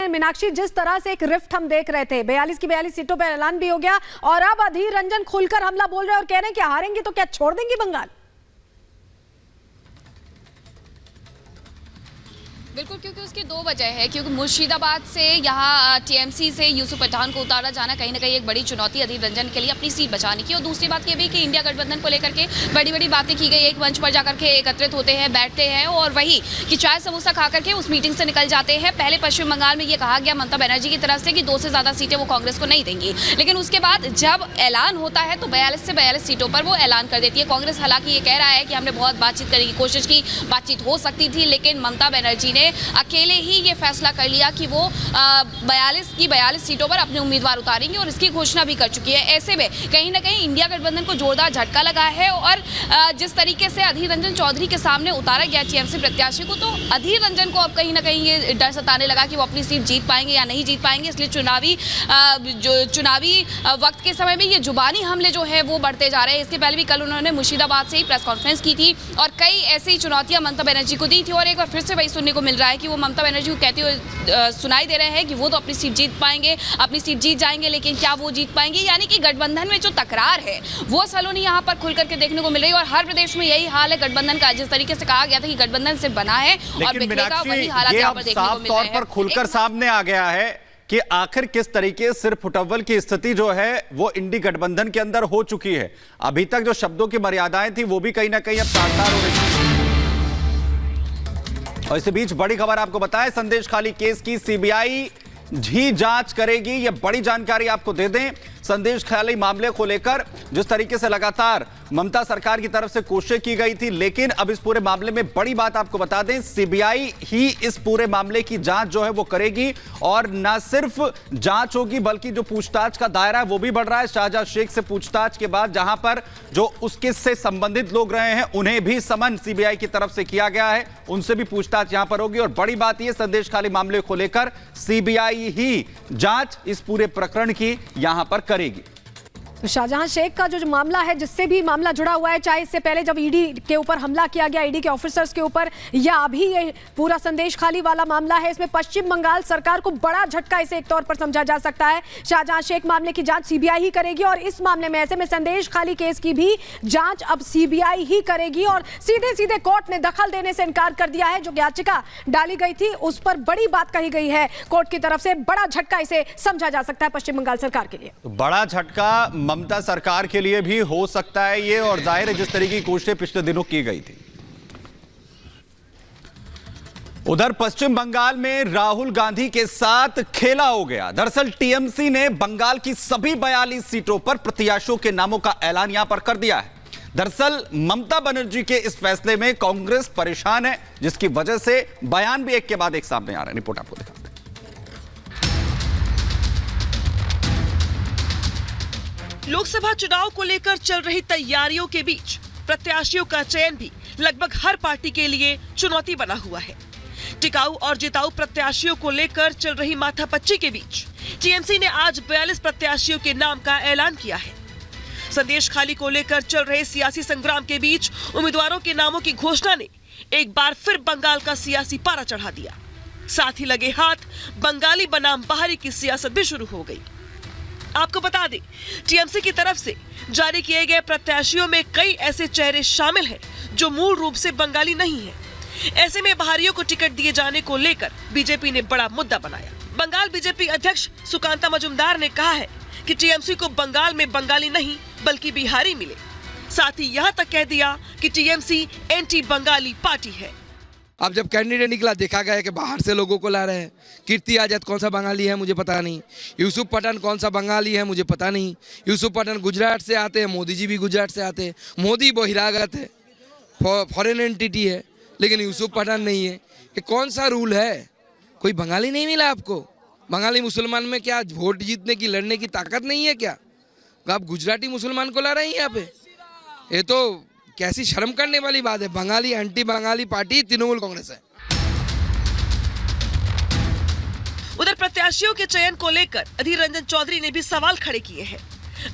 मीनाक्षी, जिस तरह से एक रिफ्ट हम देख रहे थे, 42 की 42 सीटों पर ऐलान भी हो गया और अब अधीर रंजन खुलकर हमला बोल रहे हैं और कह रहे हैं कि हारेंगे तो क्या छोड़ देंगे बंगाल? बिल्कुल, क्योंकि उसकी दो वजह है। क्योंकि मुर्शिदाबाद से यहाँ टीएमसी से यूसुफ पठान को उतारा जाना कहीं ना कहीं एक बड़ी चुनौती अधीर रंजन के लिए अपनी सीट बचाने की। और दूसरी बात ये भी कि इंडिया गठबंधन को लेकर के बड़ी बड़ी बातें की गई, एक मंच पर जाकर के एकत्रित होते हैं, बैठते हैं और वही कि चाय समोसा खा करके उस मीटिंग से निकल जाते हैं। पहले पश्चिम बंगाल में ये कहा गया ममता बनर्जी की तरफ से कि 2 से ज़्यादा सीटें वो कांग्रेस को नहीं देंगी, लेकिन उसके बाद जब ऐलान होता है तो 42 से 42 सीटों पर वो ऐलान कर देती है कांग्रेस। हालांकि ये कह रहा है कि हमने बहुत बातचीत करने की कोशिश की, बातचीत हो सकती थी, लेकिन ममता बनर्जी ने अकेले ही ये फैसला कर लिया कि वो 42 की 42 सीटों पर अपने उम्मीदवार उतारेंगे और इसकी घोषणा भी कर चुकी है। ऐसे में कहीं ना कहीं इंडिया गठबंधन को जोरदार झटका लगा है और जिस तरीके से अधीर रंजन चौधरी के सामने उतारा गया टीएमसी प्रत्याशी को, तो अधीर रंजन को अब कहीं ना कहीं ये डर सताने लगा कि वो अपनी सीट जीत पाएंगे या नहीं जीत पाएंगे। इसलिए चुनावी वक्त के समय में ये जुबानी हमले जो है वो बढ़ते जा रहे हैं। इसके पहले भी कल उन्होंने मुर्शिदाबाद से ही प्रेस कॉन्फ्रेंस की थी और कई ऐसी चुनौतियां ममता बनर्जी को दी थी और एक बार फिर से वही सुनने को मिल रहा है कि वो ममता बनर्जी को कहते हुए सुनाई दे रहे हैं कि वो तो अपनी सीट जीत पाएंगे, अपनी सीट जीत जाएंगे, लेकिन क्या वो जीत पाएंगे? यानी कि गठबंधन में जो तकरार है वो सलोनी यहाँ पर खुल करके देखने को मिल रही है और हर प्रदेश में यही हाल है गठबंधन का। जिस तरीके से कहा गया था कि गठबंधन से बना है और बिखरेगा, वही हालात यहाँ पर देखने को मिल रहे हैं। तौर पर खुलकर सामने आ गया है कि आखिर किस तरीके से फुटअव्वल की स्थिति जो है वो इंडी गठबंधन के अंदर हो चुकी है। अभी तक जो शब्दों की मर्यादाएं थी वो भी कहीं ना कहीं अब तार-तार हो रही है। और इसी बीच बड़ी खबर आपको बताएं, संदेश खाली केस की सीबीआई ही जांच करेगी। ये बड़ी जानकारी आपको दे दें। संदेश खाली मामले को लेकर जिस तरीके से लगातार ममता सरकार की तरफ से कोशिश की गई थी, लेकिन अब इस पूरे मामले में बड़ी बात आपको बता दें, सीबीआई ही इस पूरे मामले की जांच जो है वो करेगी और ना सिर्फ जांच होगी बल्कि जो पूछताछ का दायरा है वो भी बढ़ रहा है। शाहजहां शेख से पूछताछ के बाद जहां पर जो उसके से संबंधित लोग रहे हैं उन्हें भी समन सीबीआई की तरफ से किया गया है, उनसे भी पूछताछ यहां पर होगी। और बड़ी बात यह, संदेश खाली मामले को लेकर सीबीआई ही जांच इस पूरे प्रकरण की यहां पर करेगी। तो शाहजहां शेख का जो मामला है, जिससे भी मामला जुड़ा हुआ है, चाहे इससे पहले जब ईडी के ऊपर हमला किया गया, ईडी के ऑफिसर्स के ऊपर, या अभी ये पूरा संदेश खाली वाला मामला है, इसमें पश्चिम बंगाल सरकार को बड़ा झटका इसे एक तौर पर समझा जा सकता है। शाहजहां शेख मामले की जांच सीबीआई ही करेगी और इस मामले में ऐसे में संदेश खाली केस की भी जांच अब सीबीआई ही करेगी और सीधे सीधे कोर्ट ने दखल देने से इनकार कर दिया है। जो याचिका डाली गई थी उस पर बड़ी बात कही गई है कोर्ट की तरफ से। बड़ा झटका इसे समझा जा सकता है पश्चिम बंगाल सरकार के लिए। बड़ा झटका ममता सरकार के लिए भी हो सकता है ये, और जाहिर है जिस तरीके की कोशिशें पिछले दिनों की गई थी। उधर पश्चिम बंगाल में राहुल गांधी के साथ खेला हो गया। दरअसल टीएमसी ने बंगाल की सभी 42 सीटों पर प्रत्याशियों के नामों का ऐलान यहां पर कर दिया है। दरअसल ममता बनर्जी के इस फैसले में कांग्रेस परेशान है, जिसकी वजह से बयान भी एक के बाद एक सामने आ रहा है। रिपोर्ट आपको दिखाते हैं। लोकसभा चुनाव को लेकर चल रही तैयारियों के बीच प्रत्याशियों का चयन भी लगभग हर पार्टी के लिए चुनौती बना हुआ है। टिकाऊ और जिताऊ प्रत्याशियों को लेकर चल रही माथापच्ची के बीच टीएमसी ने आज 42 प्रत्याशियों के नाम का ऐलान किया है। संदेश खाली को लेकर चल रहे सियासी संग्राम के बीच उम्मीदवारों के नामों की घोषणा ने एक बार फिर बंगाल का सियासी पारा चढ़ा दिया। साथ ही लगे हाथ बंगाली बनाम बाहरी की सियासत भी शुरू हो गई। आपको बता दें, टीएमसी की तरफ से जारी किए गए प्रत्याशियों में कई ऐसे चेहरे शामिल हैं जो मूल रूप से बंगाली नहीं हैं। ऐसे में बाहरियों को टिकट दिए जाने को लेकर बीजेपी ने बड़ा मुद्दा बनाया। बंगाल बीजेपी अध्यक्ष सुकांता मजुमदार ने कहा है कि टीएमसी को बंगाल में बंगाली नहीं बल्कि बिहारी मिले। साथ ही यहाँ तक कह दिया कि टीएमसी एंटी बंगाली पार्टी है। अब जब कैंडिडेट निकला देखा गया कि बाहर से लोगों को ला रहे हैं। कीर्ति आजाद कौन सा बंगाली है मुझे पता नहीं, यूसुफ पठान कौन सा बंगाली है मुझे पता नहीं। यूसुफ पठान गुजरात से आते हैं, मोदी जी भी गुजरात से आते हैं। मोदी बहिरागत है, फॉरेन एंटिटी है, लेकिन यूसुफ पठान नहीं है। ये कौन सा रूल है? कोई बंगाली नहीं मिला आपको? बंगाली मुसलमान में क्या वोट जीतने की, लड़ने की ताकत नहीं है क्या? आप गुजराती मुसलमान को ला रहे हैं यहाँ पे? ये तो कैसी शर्म करने वाली बात है। बंगाली एंटी बंगाली पार्टी तृणमूल कांग्रेस है। उधर प्रत्याशियों के चयन को लेकर अधीर रंजन चौधरी ने भी सवाल खड़े किए हैं।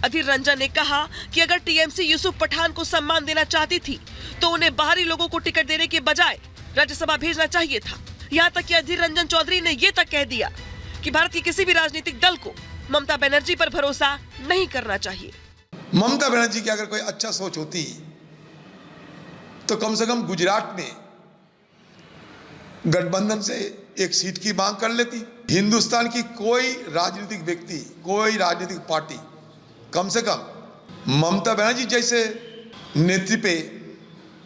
अधीर रंजन ने कहा कि अगर टीएमसी यूसुफ पठान को सम्मान देना चाहती थी तो उन्हें बाहरी लोगों को टिकट देने के बजाय राज्यसभा भेजना चाहिए था। यहाँ तक कि अधीर रंजन चौधरी ने ये तक कह दिया कि भारत के किसी भी राजनीतिक दल को ममता बनर्जी पर भरोसा नहीं करना चाहिए। ममता बनर्जी की अगर कोई अच्छा सोच होती तो कम से कम गुजरात में गठबंधन से एक सीट की मांग कर लेती। हिंदुस्तान की कोई राजनीतिक व्यक्ति, कोई राजनीतिक पार्टी कम से कम ममता बनर्जी जैसे नेत्री पे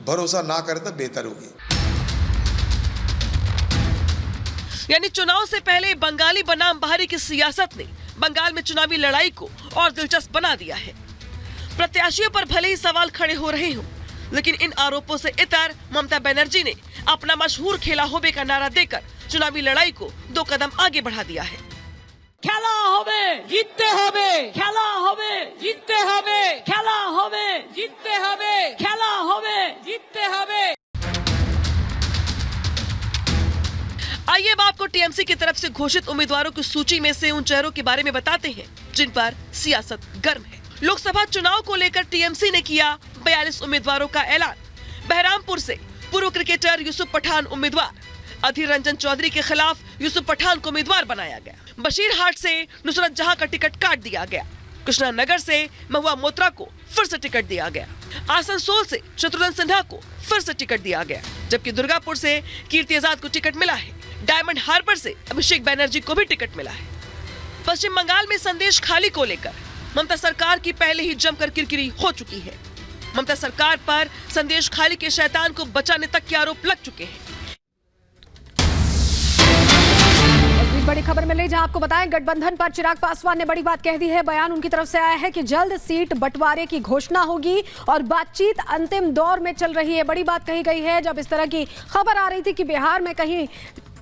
भरोसा ना करे तो बेहतर होगी। यानी चुनाव से पहले बंगाली बनाम बहारी की सियासत ने बंगाल में चुनावी लड़ाई को और दिलचस्प बना दिया है। प्रत्याशियों पर भले ही सवाल खड़े हो रहे हों, लेकिन इन आरोपों से इतर ममता बनर्जी ने अपना मशहूर खेला होबे का नारा देकर चुनावी लड़ाई को 2 कदम आगे बढ़ा दिया है। খেলা হবে জিততে হবে, খেলা হবে জিততে হবে, খেলা হবে জিততে হবে, খেলা হবে জিততে হবে। आइए अब आपको टीएमसी की तरफ से घोषित उम्मीदवारों की सूची में से उन चेहरों के बारे में बताते हैं जिन पर सियासत गर्म है। लोकसभा चुनाव को लेकर टीएमसी ने किया 42 उम्मीदवारों का ऐलान। बहरामपुर से पूर्व क्रिकेटर यूसुफ पठान उम्मीदवार, अधीर रंजन चौधरी के खिलाफ यूसुफ पठान को उम्मीदवार बनाया गया। बशीरहाट से नुसरत जहां का टिकट काट दिया गया। कृष्णानगर से महुआ मोत्रा को फिर से टिकट दिया गया। आसनसोल से शत्रुघ्न सिन्हा को फिर से टिकट दिया गया, जबकि दुर्गापुर से कीर्ति आजाद को टिकट मिला है। डायमंड हार्बर से अभिषेक बैनर्जी को भी टिकट मिला है। पश्चिम बंगाल में संदेश खाली को लेकर ममता सरकार की पहले ही जमकर किरकिरी हो चुकी है। ममता सरकार पर संदेश खाली के शैतान को बचाने तक के आरोप लग चुके हैं। बड़ी खबर मिल रही जहां आपको बताएं गठबंधन पर चिराग पासवान ने बड़ी बात कह दी है। बयान उनकी तरफ से आया है कि जल्द सीट बंटवारे की घोषणा होगी और बातचीत अंतिम दौर में चल रही है। बड़ी बात कही गई है जब इस तरह की खबर आ रही थी कि बिहार में कहीं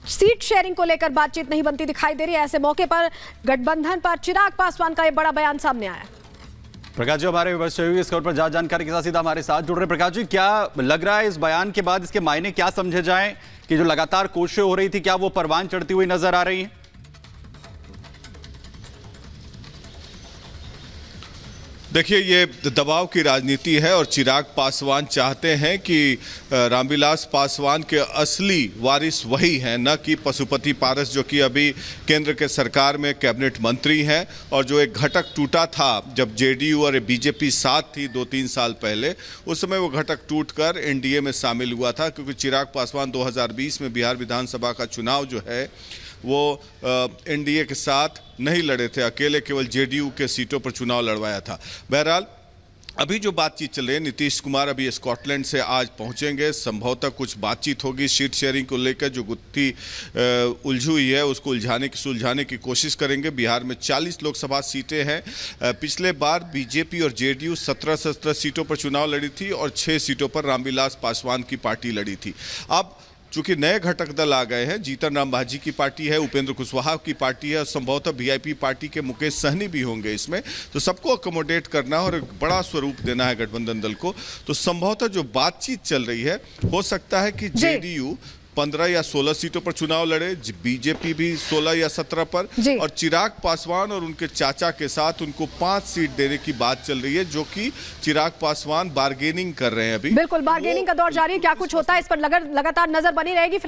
सीट शेयरिंग को लेकर बातचीत नहीं बनती दिखाई दे रही है। ऐसे मौके पर गठबंधन पर चिराग पासवान का यह बड़ा बयान सामने आया। प्रकाश जी हमारे इस खबर पर ज्यादा जानकारी के साथ सीधा हमारे साथ जुड़ रहे। प्रकाश जी, क्या लग रहा है इस बयान के बाद इसके मायने क्या समझे जाएं कि जो लगातार कोशिशें हो रही थी क्या वो परवान चढ़ती हुई नजर आ रही है? देखिए, ये दबाव की राजनीति है और चिराग पासवान चाहते हैं कि रामविलास पासवान के असली वारिस वही हैं, न कि पशुपति पारस, जो कि अभी केंद्र के सरकार में कैबिनेट मंत्री हैं और जो एक घटक टूटा था जब जेडीयू और बीजेपी साथ थी 2-3 साल पहले। उस समय वो घटक टूटकर एनडीए में शामिल हुआ था, क्योंकि चिराग पासवान 2020 में बिहार विधानसभा का चुनाव जो है वो एनडीए के साथ नहीं लड़े थे, अकेले केवल जेडीयू के सीटों पर चुनाव लड़वाया था। बहरहाल अभी जो बातचीत चल रही है, नीतीश कुमार अभी स्कॉटलैंड से आज पहुंचेंगे, संभवतः कुछ बातचीत होगी सीट शेयरिंग को लेकर। जो गुत्थी उलझी हुई है उसको सुलझाने की कोशिश करेंगे। बिहार में 40 लोकसभा सीटें हैं। पिछले बार बीजेपी और जेडीयू 17 सीटों पर चुनाव लड़ी थी और 6 सीटों पर रामविलास पासवान की पार्टी लड़ी थी। अब चूंकि नए घटक दल आ गए हैं, जीतन राम मांझी की पार्टी है, उपेंद्र कुशवाहा की पार्टी है और संभवतः वीआईपी पार्टी के मुकेश सहनी भी होंगे इसमें, तो सबको अकोमोडेट करना और एक बड़ा स्वरूप देना है गठबंधन दल को। तो संभवतः जो बातचीत चल रही है, हो सकता है कि जेडीयू 15 या 16 सीटों पर चुनाव लड़े, बीजेपी भी 16 या 17 पर, और चिराग पासवान और उनके चाचा के साथ उनको 5 सीट देने की बात चल रही है, जो कि चिराग पासवान बार्गेनिंग कर रहे हैं अभी। बिल्कुल, बार्गेनिंग का दौर जारी है। क्या कुछ होता है इस पर लगातार नजर बनी रहेगी।